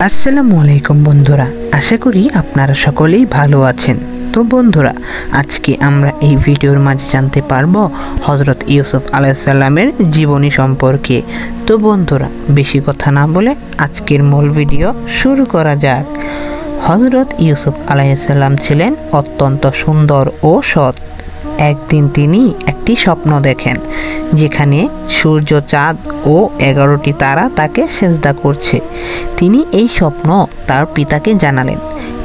আসসালামু আলাইকুম বন্ধুরা, আশা করি আপনারা সকলেই ভালো আছেন। তো বন্ধুরা, আজকে আমরা এই ভিডিওর মাঝে জানতে পারবো হযরত ইউসুফ আলাইহিস সালামের জীবনী সম্পর্কে। তো বন্ধুরা, বেশি কথা না বলে আজকের মূল ভিডিও শুরু করা যাক। হযরত ইউসুফ আলাইহিস সালাম ছিলেন অত্যন্ত সুন্দর ও সৎ। একদিন তিনি একটি স্বপ্ন দেখেন, যেখানে সূর্য, চাঁদ ও 11টি তারা তাকে সেজদা করছে। তিনি এই স্বপ্ন তার পিতাকে জানালেন।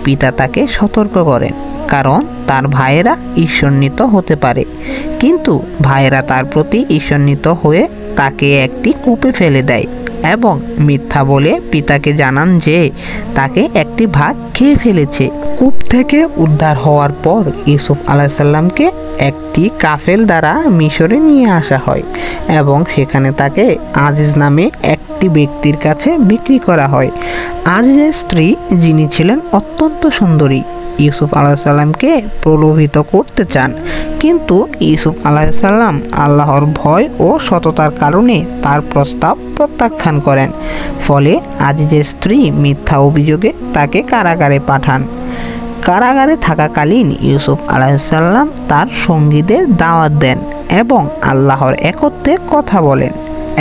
পিতা তাকে সতর্ক করেন, কারণ তার ভাইয়েরা ঈর্ষান্বিত হতে পারে। কিন্তু ভাইয়েরা তার প্রতি ঈর্ষান্বিত হয়ে তাকে একটি কূপে ফেলে দেয় এবং মিথ্যা বলে পিতাকে জানান যে তাকে একটি বাঘ খেয়ে ফেলেছে। কূপ থেকে উদ্ধার হওয়ার পর ইউসুফ আলাইহিস সালামকে একটি কাফেল দ্বারা মিশরে নিয়ে আসা হয় এবং সেখানে তাকে আজিজ নামে একটি ব্যক্তির কাছে বিক্রি করা হয়। আজিজের স্ত্রী, যিনি ছিলেন অত্যন্ত সুন্দরী, ইউসুফ আলাইহিস সালামকে প্রলোভিত করতে চান, কিন্তু ইউসুফ আলাইহিস সালাম আল্লাহর ভয় ও সততার কারণে তার প্রস্তাব প্রত্যাখ্যান করেন। ফলে আজিজের স্ত্রী মিথ্যা অভিযোগে তাকে কারাগারে পাঠান। কারাগারে থাকাকালীন ইউসুফ আলাইহিস সালাম তার সঙ্গীদের দাওয়াত দেন এবং আল্লাহর একত্বের কথা বলেন।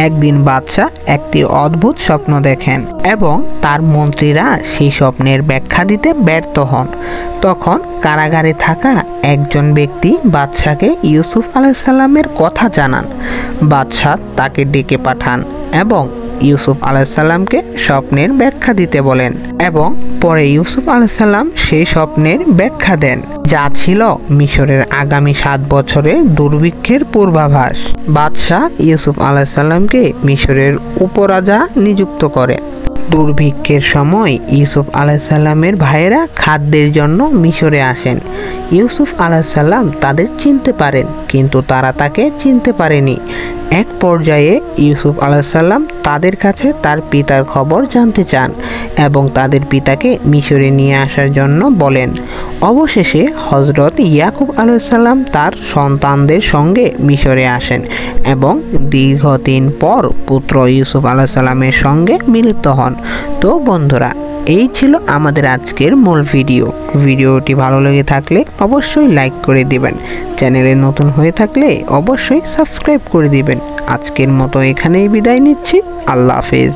একদিন বাদশাহ একটি অদ্ভুত স্বপ্ন দেখেন এবং তার মন্ত্রীরা সেই স্বপ্নের ব্যাখ্যা দিতে ব্যর্থ হন। তখন কারাগারে থাকা একজন ব্যক্তি বাদশাকে ইউসুফ আলাইহিস সালামের কথা জানান। বাদশাহ তাকে ডেকে পাঠান এবং ইউসুফ আলাইহিস সালামকে স্বপ্নের ব্যাখ্যা দিতে বলেন এবং পরে ইউসুফ আলাইহিস সালাম সেই স্বপ্নের ব্যাখ্যা দেন, যা ছিল মিশরের আগামী 7 বছরের দুর্ভিক্ষের পূর্বাভাস। বাদশাহ ইউসুফ আলাইহিস সালামকে মিশরের উপরাজা নিযুক্ত করেন। দুর্ভিক্ষের সময় ইউসুফ আলাইহিস সালামের ভাইয়েরা খাদ্যের জন্য মিশরে আসেন। ইউসুফ আলাইহিস সালাম তাদের চিনতে পারেন, কিন্তু তারা তাকে চিনতে পারেনি। এক পর্যায়ে ইউসুফ আলাইহিস সালাম তাদের কাছে তার পিতার খবর জানতে চান এবং তাদের পিতাকে মিশরে নিয়ে আসার জন্য বলেন। অবশেষে হযরত ইয়াকুব আলাইহিস সালাম তার সন্তানদের সঙ্গে মিশরে আসেন এবং দীর্ঘদিন পর পুত্র ইউসুফ আলাইহিস সালামের সঙ্গে মিলিত হন। তো বন্ধুরা, এই ছিল আমাদের আজকের মূল ভিডিও। ভিডিওটি ভালো লেগে থাকলে অবশ্যই লাইক করে দিবেন। চ্যানেলে নতুন হয়ে থাকলে অবশ্যই সাবস্ক্রাইব করে দিবেন। আজকের মতো এখানেই বিদায় নিচ্ছি। আল্লাহ হাফেজ।